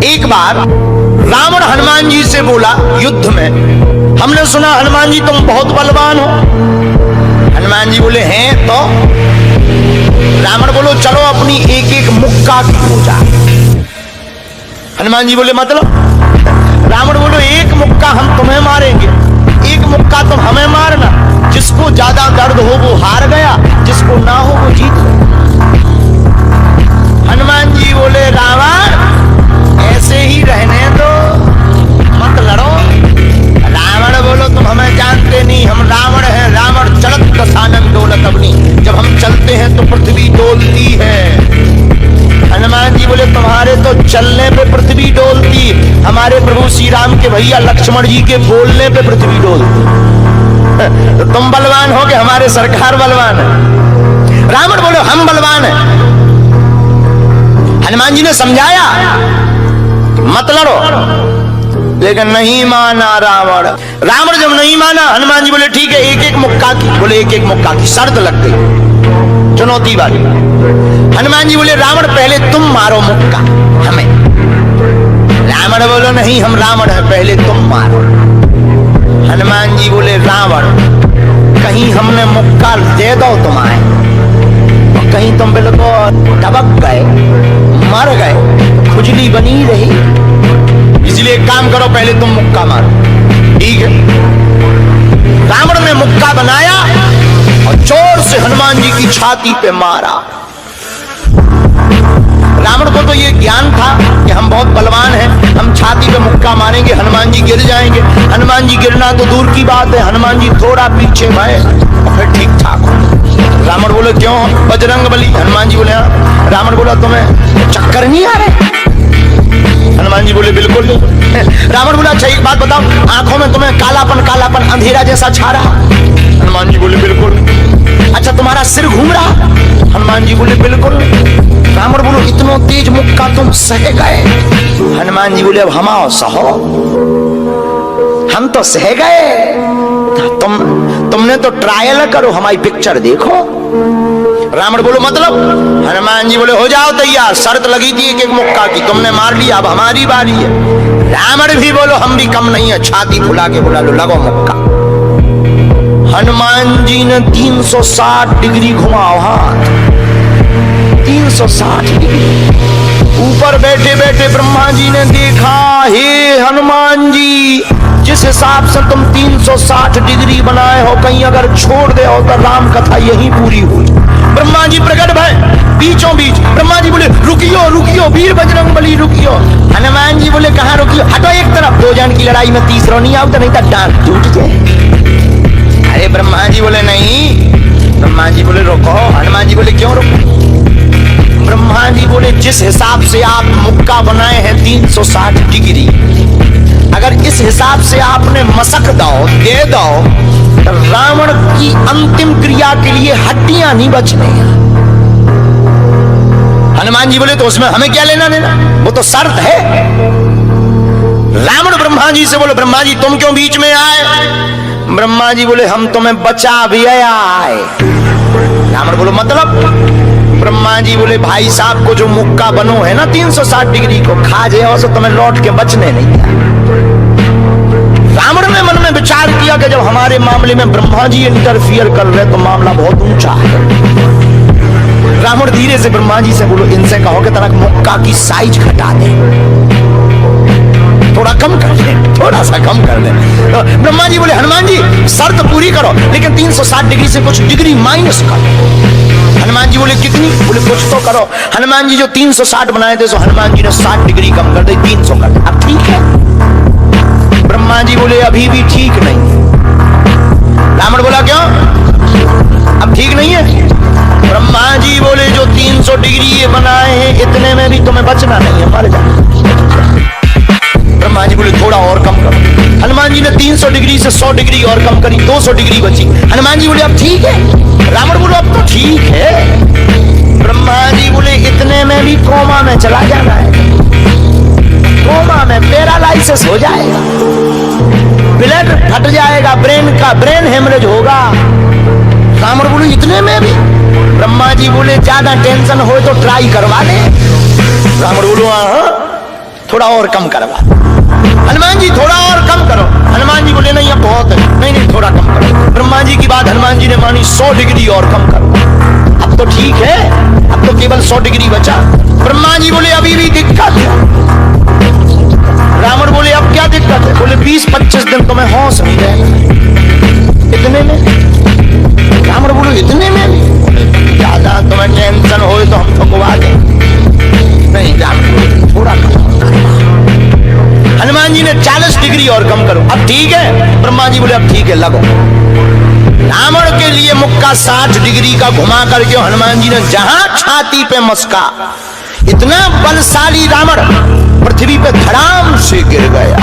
एक बार रावण हनुमान जी से बोला युद्ध में, हमने सुना हनुमान जी तुम बहुत बलवान हो। हनुमान जी बोले हैं तो? रावण बोलो चलो अपनी एक एक मुक्का की पूजा। हनुमान जी बोले मतलब? रावण बोलो एक मुक्का हम तुम्हें मारेंगे, एक मुक्का तुम हमें मारना, जिसको ज्यादा दर्द हो वो हार गया, जिसको ना हो वो जीत गया। हनुमान जी बोले रावण ऐसे ही रहने दो, मत लड़ो। रावण बोलो तुम हमें जानते नहीं, हम रावण हैं, रावण चलत कसानन डोलत अपनी, जब हम चलते हैं तो पृथ्वी डोलती है। हनुमान जी बोले तुम्हारे तो चलने पे पृथ्वी डोलती, हमारे प्रभु श्री राम के भैया लक्ष्मण जी के बोलने पे पृथ्वी डोलती। तो तुम बलवान हो कि हमारे सरकार बलवान है? रावण बोले हम बलवान हैं। हनुमान जी ने समझाया मत लड़ो, लेकिन नहीं माना रावण। रावण जब नहीं माना, हनुमान जी बोले ठीक है एक एक मुक्का की, बोले एक एक मुक्का की। शर्त लग गई चुनौती वाली। हनुमान जी बोले रावण पहले तुम मारो मुक्का हमें। रावण बोलो नहीं हम रावण हैं, पहले तुम मारो। हनुमान जी बोले रावण कहीं हमने मुक्का दे दो तुम्हारे, और कहीं तुम बिल्कुल टबक गए मर गए, खुजली बनी रही, इसलिए एक काम करो पहले तुम मुक्का मारो। ठीक है। रावण ने मुक्का बनाया और जोर से हनुमान जी की छाती पे मारा। रावण को तो ये ज्ञान था कि हम बहुत बलवान हैं, हम छाती पे मुक्का मारेंगे हनुमान जी गिर जाएंगे। हनुमान जी गिरना तो दूर की बात है, हनुमान जी थोड़ा पीछे भय और फिर ठीक ठाक हो। रावण बोले क्यों बजरंग बली? हनुमान जी बोले हाँ। रावण बोला तुम्हें चक्कर नहीं आ रहे? हनुमान जी बोले बिल्कुल नहीं। रावण बोला अच्छा एक बात बताओ, आंखों में तुम्हें कालापन कालापन अंधेरा जैसा छा रहा? हनुमान जी बोले बिल्कुल नहीं। अच्छा तुम्हारा सिर घूम रहा? हनुमान जी बोले बिल्कुल नहीं। रावण बोलो इतना तेज मुक्का तुम सह गए? हनुमान जी बोले अब हम आओ सहो, हम तो सह गए, तुमने तो ट्रायल करो, हमारी पिक्चर देखो। रावण बोलो मतलब? हनुमान जी बोले हो जाओ तैयार, शर्त लगी थी एक एक मुक्का की, तुमने मार लिया, अब हमारी बारी है। रावण भी बोलो हम भी कम नहीं है, छाती फुला के बोला लो लगो मुक्का। हनुमान जी ने 360 डिग्री घुमाओ हाथ, 360 डिग्री। ऊपर बैठे बैठे ब्रह्मा जी ने देखा, हे हनुमान जी जिस हिसाब से तुम 360 डिग्री बनाए हो, कहीं अगर छोड़ दे हो तो राम कथा यही पूरी हुई। ब्रह्मा जी प्रकट भय बीचों बीच। ब्रह्मा जी बोले रुकियो रुकियो वीर बजरंग बली रुकियो। हनुमान जी बोले कहां रुकियो? हटो एक तरफ, दो जन की लड़ाई में तीसरा नहीं आओ तो नहीं तो डांट टूट जाए। अरे ब्रह्मा जी बोले नहीं। ब्रह्मा जी बोले रुको। हनुमान जी बोले क्यों रुको? ब्रह्मा जी बोले जिस हिसाब से आप मुक्का बनाए हैं 360 डिग्री, अगर इस हिसाब से आपने मसक दो दे दो तो रावण की अंतिम क्रिया के लिए हड्डियां नहीं बचने। हनुमान जी बोले तो उसमें हमें क्या लेना देना, वो तो शर्त है। रावण ब्रह्मा जी से बोले ब्रह्मा जी तुम क्यों बीच में आए? ब्रह्मा जी बोले हम तुम्हें बचा भी आए। रावण बोलो मतलब? ब्रह्मा जी बोले भाई साहब को जो मुक्का बनो है ना 360 डिग्री को खा जाओ तो तुम्हें लौट के बचने नहीं दिया। रावण ने मन में विचार किया कि जब हमारे मामले में ब्रह्मा जी इंटरफियर कर रहे तो मामला बहुत ऊंचा है। रावण धीरे से ब्रह्मा जी से बोलो इनसे कहो कि तरह मुक्का की साइज घटा दे, थोड़ा कम कर दे, थोड़ा सा कम कर दे। तो ब्रह्मा जी बोले हनुमान जी शर्त पूरी करो, लेकिन 360 डिग्री से कुछ डिग्री माइनस करो। हनुमान जी बोले कितनी? बोले कुछ तो करो। हनुमान जी जो 360 बनाए थे, सो हनुमान जी ने 60 डिग्री कम कर दी, 300 कर दिया। अब ठीक है? ब्रह्मा जी बोले अभी भी ठीक नहीं। रावण बोला क्यों? अब ठीक नहीं है? ब्रह्मा जी बोले जो 300 डिग्री ये बनाए हैं इतने में भी तुम्हें बचना नहीं है, मर जाना। ब्रह्मा जी बोले थोड़ा और कम करो। हनुमान जी ने 300 डिग्री से 100 डिग्री और कम करी, 200 डिग्री बची। हनुमान जी बोले अब ठीक है? रावण बोले अब तो ठीक है। ब्रह्मा जी बोले इतने में भी कोमा में चला जाना है, कोमा में पैरालाइसिस हो जाएगा, ब्लड फट जाएगा, ब्रेन हेमरेज होगा। रावण बोले इतने में भी? ब्रह्मा जी बोले ज्यादा टेंशन हो तो ट्राई करवा ले। रावण बोलो हाँ थोड़ा और कम करवा। हनुमान जी थोड़ा और कम करो। हनुमान जी बोले नहीं अब बहुत है, नहीं नहीं थोड़ा कम करो। ब्रह्मा जी की बात हनुमान जी ने मानी, 100 डिग्री और कम करो। अब तो ठीक है, अब तो केवल 100 डिग्री बचा। ब्रह्मा जी बोले अभी भी दिक्कत है। रावण बोले अब क्या दिक्कत है? बोले 20-25 दिन तो मैं होश नहीं रहेगा। इतने में? रावण बोले इतने में? ज्यादा तुम्हें टेंशन हो तो हम तो गुवा दें। नहीं, रावण बोले थोड़ा कम। हनुमान जी ने 40 डिग्री और कम करो। अब ठीक है? ब्रह्मा जी बोले अब ठीक है, लगो। रावण के लिए मुक्का 60 डिग्री का घुमा करके हनुमान जी ने जहां छाती पे मस्का, इतना बलशाली रावण पृथ्वी पे धड़ाम से गिर गया।